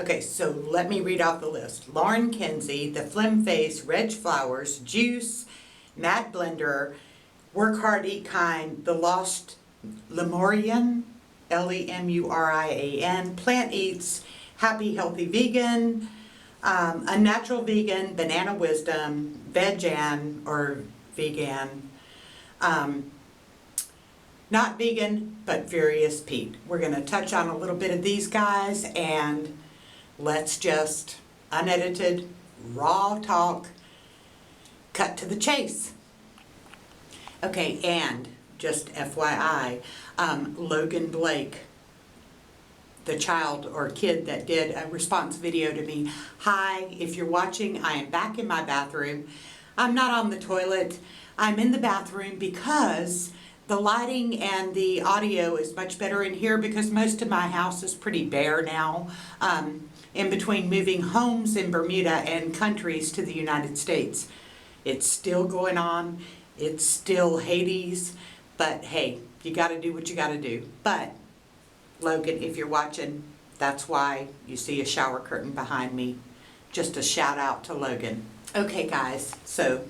Okay, so let me read off the list. Lauren Kinsey, the felnface, Reg Flowers, Juice, Matt Blender, Work Hard, Eat Kind, The Lost Lemurian, Lemurian, Plant Eats, Happy Healthy Vegan, Unnatural Vegan, Banana Wisdom, Veg Ann or vegan, not vegan, but Furious Pete. We're going to touch on a little bit of these guys and let's just unedited, raw talk, cut to the chase. Okay, and just FYI, Logan Blake, the child or kid that did a response video to me. Hi, if you're watching, I am back in my bathroom. I'm not on the toilet. I'm in the bathroom because the lighting and the audio is much better in here because most of my house is pretty bare now. In between moving homes in Bermuda and countries to the United States. It's still going on. It's still Hades. But hey, you got to do what you got to do. But Logan, if you're watching, that's why you see a shower curtain behind me. Just a shout out to Logan. Okay guys, so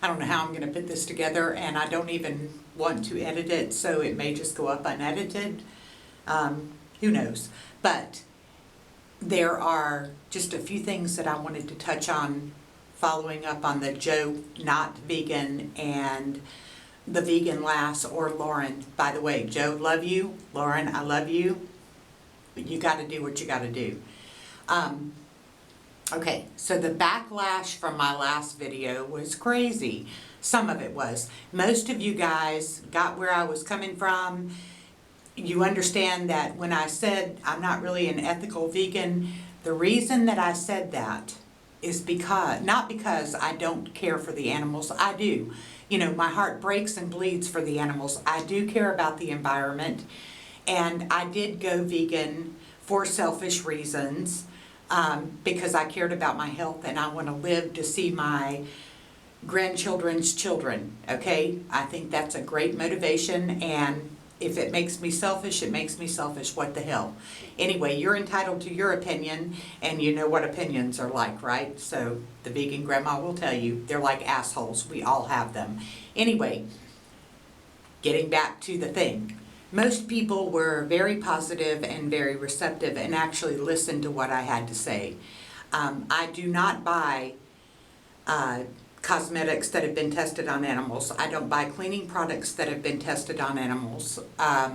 I don't know how I'm going to put this together and I don't even want to edit it, so it may just go up unedited. Who knows? But there are just a few things that I wanted to touch on following up on the Joe Not Vegan and the Vegan Lass or Lauren. By the way, Joe, love you. Lauren, I love you. But you got to do what you got to do. Okay, so the backlash from my last video was crazy. Some of it was. Most of you guys got where I was coming from. You understand that when I said I'm not really an ethical vegan, the reason that I said that is because, not because I don't care for the animals, I do. You know, my heart breaks and bleeds for the animals. I do care about the environment, and I did go vegan for selfish reasons because I cared about my health and I want to live to see my grandchildren's children, okay? I think that's a great motivation, and if it makes me selfish, it makes me selfish. What the hell? Anyway, you're entitled to your opinion, and you know what opinions are like, right? So the vegan grandma will tell you, they're like assholes. We all have them. Anyway, getting back to the thing. Most people were very positive and very receptive and actually listened to what I had to say. I do not buy cosmetics that have been tested on animals. I don't buy cleaning products that have been tested on animals. I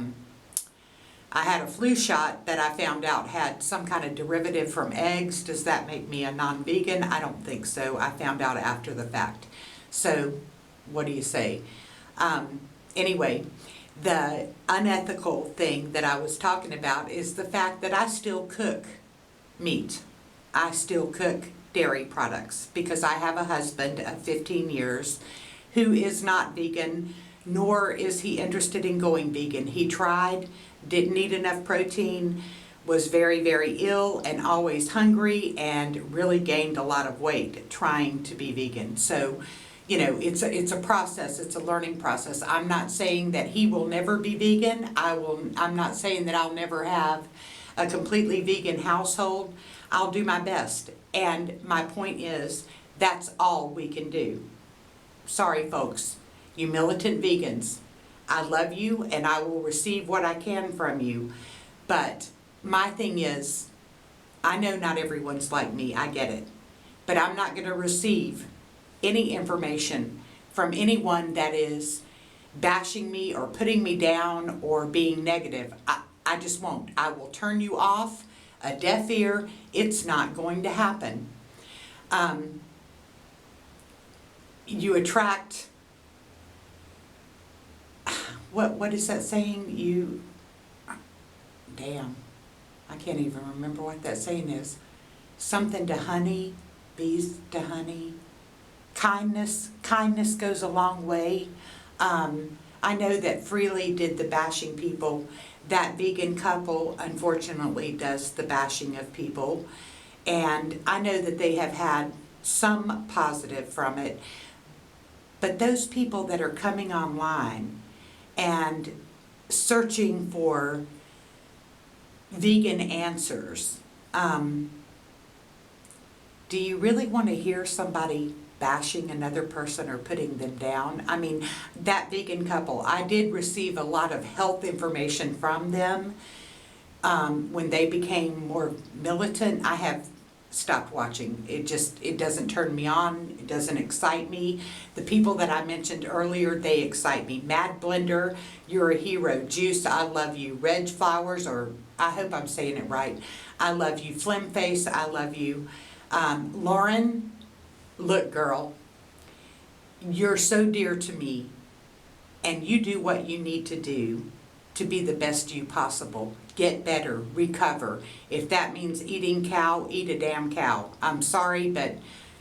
had a flu shot that I found out had some kind of derivative from eggs. Does that make me a non-vegan? I don't think so. I found out after the fact. So, what do you say? Anyway, the unethical thing that I was talking about is the fact that I still cook meat. I still cook dairy products because I have a husband of 15 years who is not vegan, nor is he interested in going vegan. He tried, didn't eat enough protein, was very, very ill and always hungry, and really gained a lot of weight trying to be vegan. So, you know, it's a process, it's a learning process. I'm not saying that he will never be vegan. I'm not saying that I'll never have a completely vegan household. I'll do my best. And my point is, that's all we can do. Sorry, folks, you militant vegans. I love you and I will receive what I can from you. But my thing is, I know not everyone's like me, I get it. But I'm not going to receive any information from anyone that is bashing me or putting me down or being negative. I just won't. I will turn you off. A deaf ear, it's not going to happen. You attract, what is that saying? Damn, I can't even remember what that saying is. Something to honey, bees to honey. Kindness goes a long way. I know that Freely did the bashing people. That vegan couple, unfortunately, does the bashing of people. And I know that they have had some positive from it. But those people that are coming online and searching for vegan answers, Do you really want to hear somebody bashing another person or putting them down? I mean, that vegan couple, I did receive a lot of health information from them. When they became more militant, I have stopped watching. It doesn't turn me on. It doesn't excite me. The people that I mentioned earlier, they excite me. Mad Blender, you're a hero. Juice, I love you. Reg Flowers, or I hope I'm saying it right, I love you. Felnface, I love you. Lauren, look girl, you're so dear to me, and you do what you need to do to be the best you possible. Get better, recover. If that means eating cow, eat a damn cow. I'm sorry, but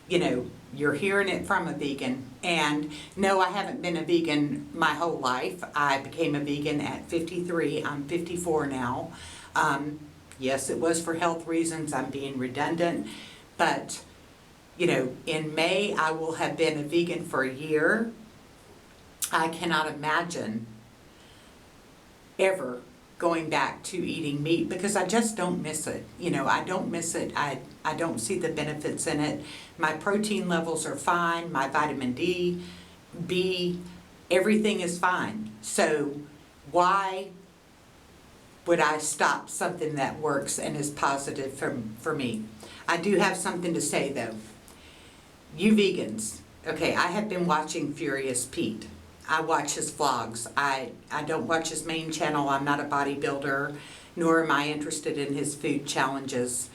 you're hearing it from a vegan. And no, I haven't been a vegan my whole life. I became a vegan at 53. I'm 54 now. Yes, it was for health reasons. I'm being redundant. But, in May, I will have been a vegan for a year. I cannot imagine ever going back to eating meat because I just don't miss it. I don't miss it. I don't see the benefits in it. My protein levels are fine. My vitamin D, B, everything is fine. So why would I stop something that works and is positive for me? I do have something to say though. You vegans, okay, I have been watching Furious Pete. I watch his vlogs. I don't watch his main channel. I'm not a bodybuilder, nor am I interested in his food challenges.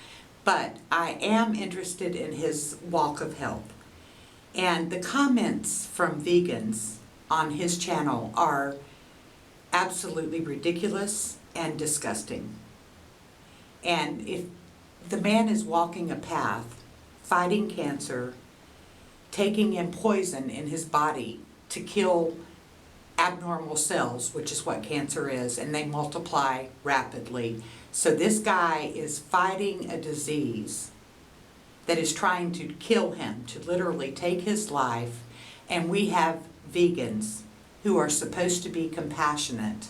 But I am interested in his walk of health. And the comments from vegans on his channel are absolutely ridiculous and disgusting. And if the man is walking a path, fighting cancer, taking in poison in his body to kill abnormal cells, which is what cancer is, and they multiply rapidly. So this guy is fighting a disease that is trying to kill him, to literally take his life, and we have vegans who are supposed to be compassionate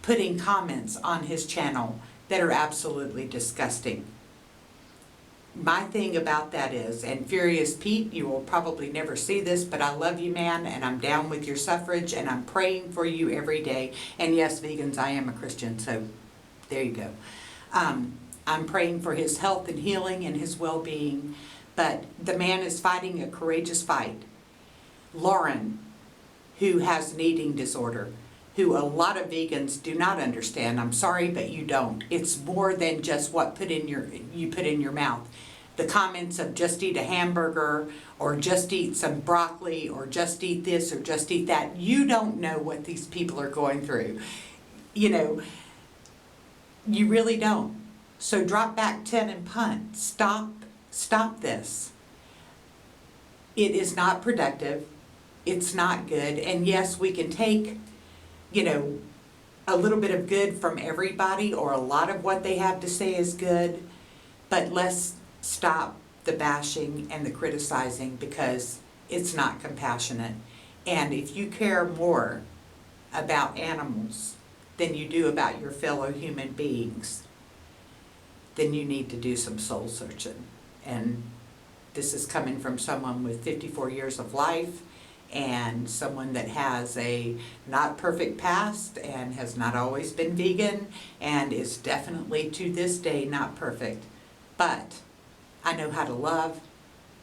putting comments on his channel that are absolutely disgusting. My thing about that is, and Furious Pete, you will probably never see this, but I love you, man, and I'm down with your suffrage, and I'm praying for you every day. And yes, vegans, I am a Christian, so there you go. I'm praying for his health and healing and his well-being, but the man is fighting a courageous fight. Lauren, who has an eating disorder, who a lot of vegans do not understand. I'm sorry, but you don't. It's more than just what you put in your mouth. The comments of just eat a hamburger, or just eat some broccoli, or just eat this, or just eat that. You don't know what these people are going through. You really don't. So drop back 10 and punt. Stop this. It is not productive. It's not good. And yes, we can take a little bit of good from everybody, or a lot of what they have to say is good, but let's stop the bashing and the criticizing, because it's not compassionate. And if you care more about animals than you do about your fellow human beings, then you need to do some soul searching. And this is coming from someone with 54 years of life, and someone that has a not perfect past and has not always been vegan and is definitely to this day not perfect. But I know how to love,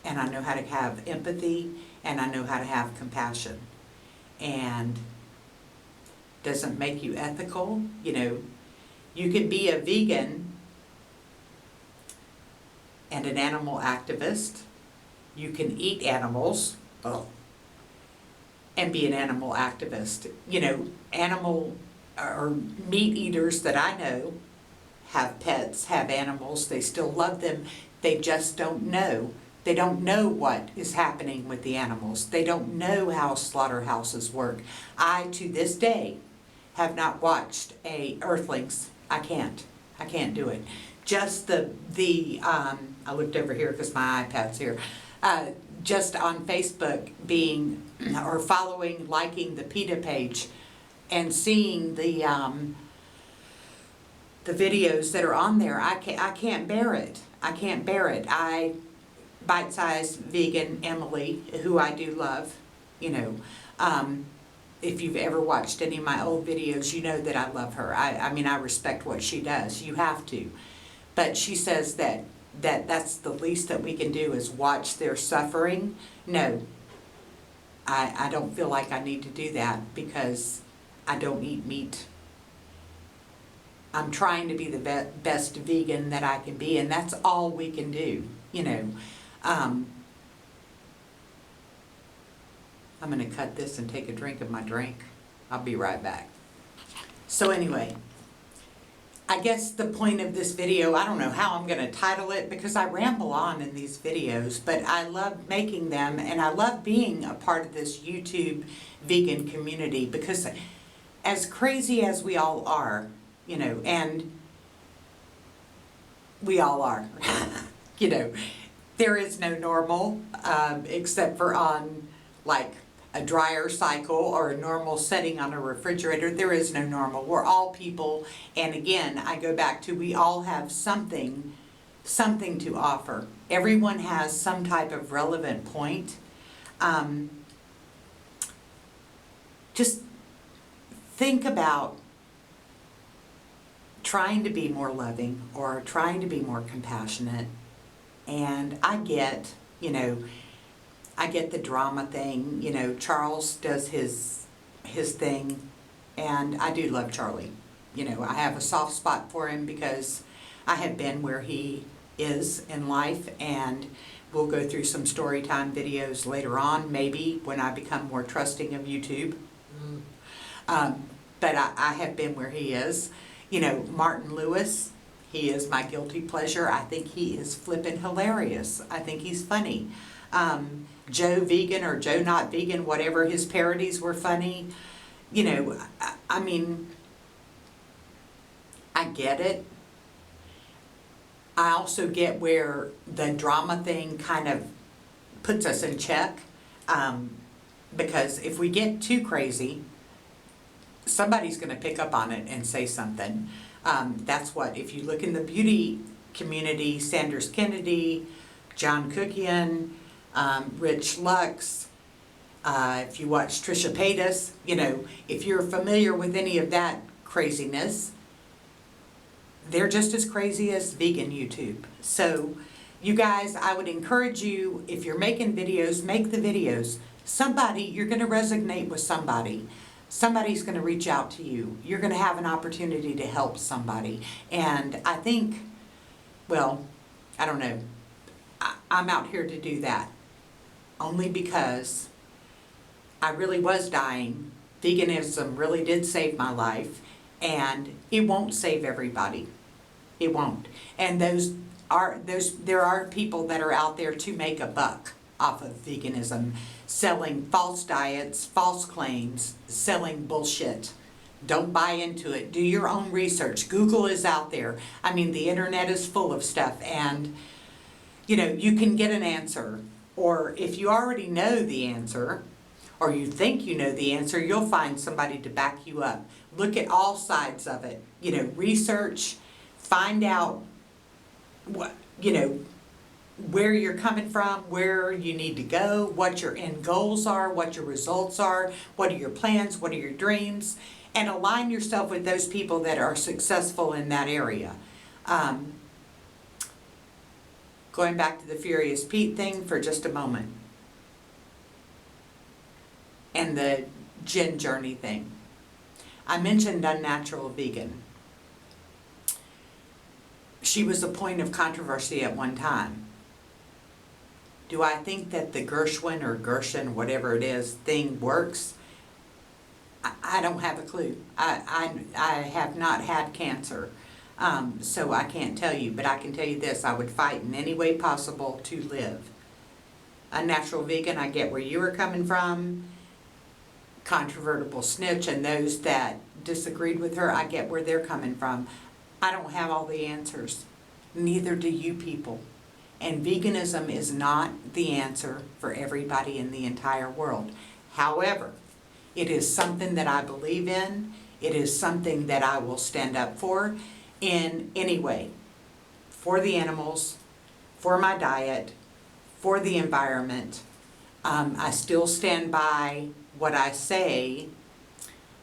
and I know how to have empathy, and I know how to have compassion. And doesn't make you ethical. You can be a vegan and an animal activist. You can eat animals. And be an animal activist. Animal or meat eaters that I know have pets, have animals, they still love them, they just don't know. They don't know what is happening with the animals. They don't know how slaughterhouses work. I, to this day, have not watched a Earthlings. I can't do it. Just I looked over here because my iPad's here. Just on Facebook or following, liking the PETA page, and seeing the the videos that are on there, I can't bear it. I can't bear it. Bite-sized vegan Emily, who I do love, you know, if you've ever watched any of my old videos, you know that I love her. I mean, I respect what she does. You have to. But she says that's the least that we can do is watch their suffering. No, I don't feel like I need to do that because I don't eat meat. I'm trying to be the best vegan that I can be, and that's all we can do, you know. I'm going to cut this and take a drink of my drink. I'll be right back. So anyway, I guess the point of this video, I don't know how I'm going to title it because I ramble on in these videos, but I love making them and I love being a part of this YouTube vegan community because as crazy as we all are, you know, and we all are, you know, there is no normal except for on like a dryer cycle or a normal setting on a refrigerator. There is no normal. We're all people, and again, I go back to we all have something to offer. Everyone has some type of relevant point. Just think about trying to be more loving or trying to be more compassionate. And I get, you know, I get the drama thing, you know, Charles does his thing, and I do love Charlie. You know, I have a soft spot for him because I have been where he is in life, and we'll go through some story time videos later on, maybe when I become more trusting of YouTube. But I have been where he is. You know, Martin Lewis, he is my guilty pleasure. I think he is flippin' hilarious. I think he's funny. Joe Vegan or Joe Not Vegan, whatever, his parodies were funny. You know, I mean, I get it. I also get where the drama thing kind of puts us in check. Because if we get too crazy, somebody's going to pick up on it and say something. That's what, if you look in the beauty community, Sanders Kennedy, John Cookian, Rich Lux, if you watch Trisha Paytas, you know, if you're familiar with any of that craziness, they're just as crazy as vegan YouTube. So you guys, I would encourage you, if you're making videos, make the videos. Somebody, you're going to resonate with somebody. Somebody's going to reach out to you. You're going to have an opportunity to help somebody. And I think, well, I don't know. I'm out here to do that. Only because I really was dying. Veganism really did save my life. And it won't save everybody. It won't. And there are people that are out there to make a buck off of veganism, selling false diets, false claims, selling bullshit. Don't buy into it. Do your own research. Google is out there. I mean, the internet is full of stuff, and you know, you can get an answer. Or if you already know the answer, or you think you know the answer, you'll find somebody to back you up. Look at all sides of it. You know, research, find out what, you know, where you're coming from, where you need to go, what your end goals are, what your results are, what are your plans, what are your dreams, and align yourself with those people that are successful in that area. Going back to the Furious Pete thing for just a moment, and the Jen Journey thing. I mentioned Unnatural Vegan. She was a point of controversy at one time. Do I think that the Gershwin or Gershon, whatever it is, thing works? I don't have a clue. I have not had cancer, so I can't tell you. But I can tell you this, I would fight in any way possible to live. Unnatural Vegan, I get where you were coming from. Controvertible snitch and those that disagreed with her, I get where they're coming from. I don't have all the answers. Neither do you people. And veganism is not the answer for everybody in the entire world. However, it is something that I believe in. It is something that I will stand up for. in any way for the animals, for my diet, for the environment. I still stand by what I say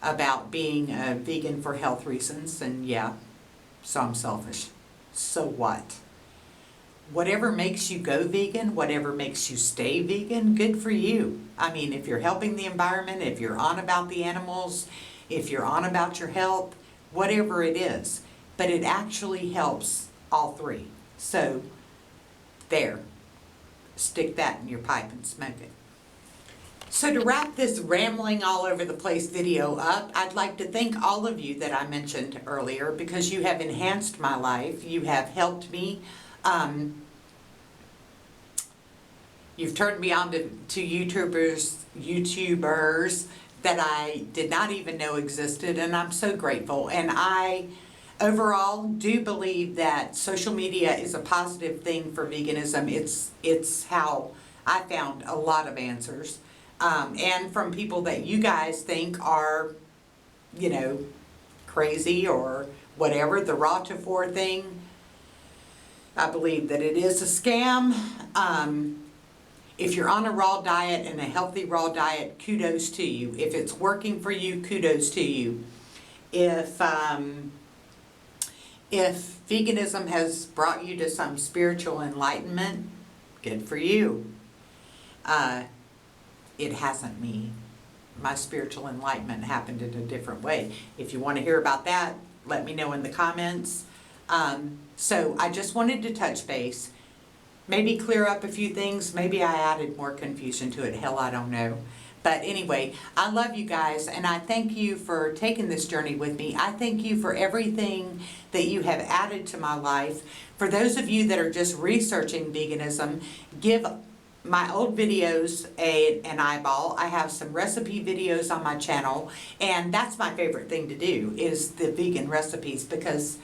about being a vegan for health reasons, and yeah, so I'm selfish. So what? Whatever makes you go vegan, whatever makes you stay vegan, good for you. I mean, if you're helping the environment, if you're on about the animals, if you're on about your health, whatever it is, but it actually helps all three. So, there. Stick that in your pipe and smoke it. So to wrap this rambling all over the place video up, I'd like to thank all of you that I mentioned earlier, because you have enhanced my life. You have helped me. You've turned me on to YouTubers that I did not even know existed, and I'm so grateful. And I overall do believe that social media is a positive thing for veganism. It's how I found a lot of answers. And from people that you guys think are, you know, crazy or whatever, the raw to 4 thing, I believe that it is a scam. If you're on a raw diet and a healthy raw diet, kudos to you. If it's working for you, kudos to you. If veganism has brought you to some spiritual enlightenment, good for you. It hasn't me. My spiritual enlightenment happened in a different way. If you want to hear about that, let me know in the comments. So I just wanted to touch base, maybe clear up a few things. Maybe I added more confusion to it. Hell, I don't know. But anyway, I love you guys, and I thank you for taking this journey with me. I thank you for everything that you have added to my life. For those of you that are just researching veganism, give my old videos an eyeball. I have some recipe videos on my channel, and that's my favorite thing to do, is the vegan recipes, because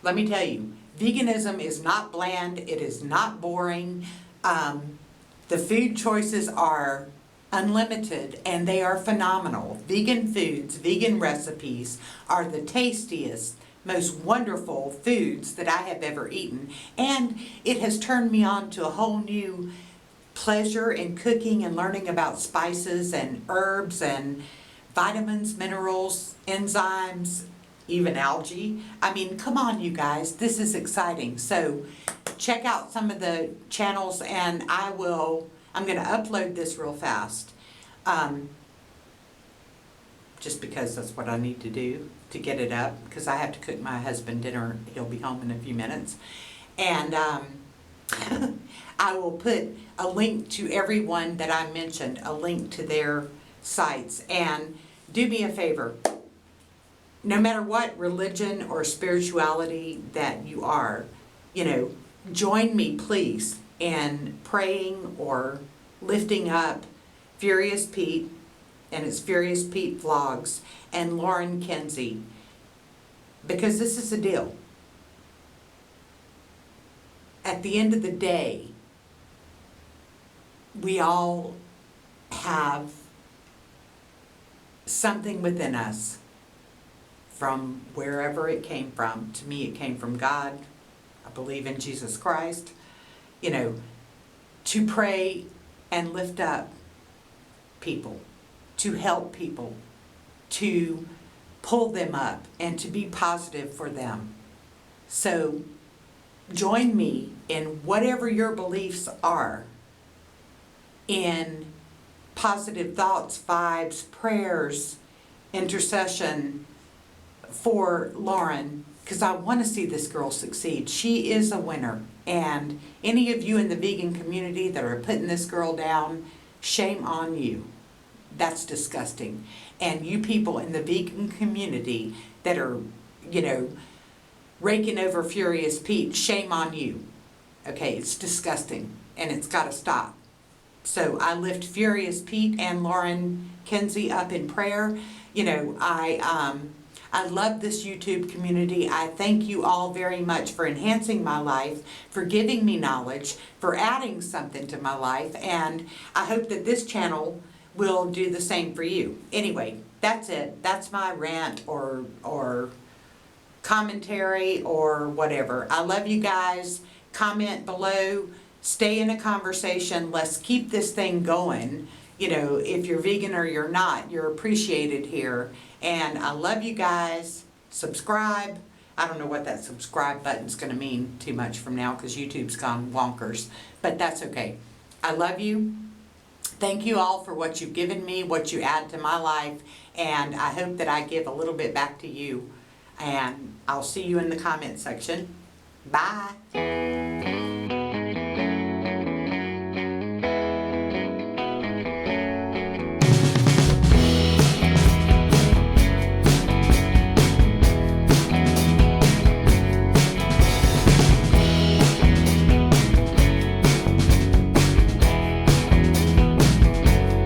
let me tell you, veganism is not bland, it is not boring. The food choices are unlimited, and they are phenomenal. Vegan foods, vegan recipes are the tastiest, most wonderful foods that I have ever eaten, and it has turned me on to a whole new pleasure in cooking and learning about spices and herbs and vitamins, minerals, enzymes, even algae. I mean, come on, you guys, this is exciting. So check out some of the channels, and I'm going to upload this real fast, just because that's what I need to do to get it up, because I have to cook my husband dinner. He'll be home in a few minutes. And I will put a link to everyone that I mentioned, a link to their sites. And do me a favor, no matter what religion or spirituality that you are, you know, join me please in praying or lifting up Furious Pete, and it's Furious Pete Vlogs, and Lauren Kinsey, because this is the deal. At the end of the day, we all have something within us from wherever it came from. To me, it came from God. I believe in Jesus Christ. You know, to pray and lift up people, to help people, to pull them up, and to be positive for them. So join me in whatever your beliefs are, in positive thoughts, vibes, prayers, intercession for Lauren, because I want to see this girl succeed. She is a winner. And any of you in the vegan community that are putting this girl down, shame on you. That's disgusting. And you people in the vegan community that are, you know, raking over Furious Pete, shame on you. Okay, it's disgusting, and it's got to stop. So I lift Furious Pete and Lauren Kinsey up in prayer. You know, I love this YouTube community. I thank you all very much for enhancing my life, for giving me knowledge, for adding something to my life, and I hope that this channel will do the same for you. Anyway, that's it. That's my rant or commentary or whatever. I love you guys. Comment below. Stay in a conversation. Let's keep this thing going. You know, if you're vegan or you're not, you're appreciated here. And I love you guys. Subscribe. I don't know what that subscribe button's going to mean too much from now because YouTube's gone wonkers. But that's okay. I love you. Thank you all for what you've given me, what you add to my life. And I hope that I give a little bit back to you. And I'll see you in the comment section. Bye.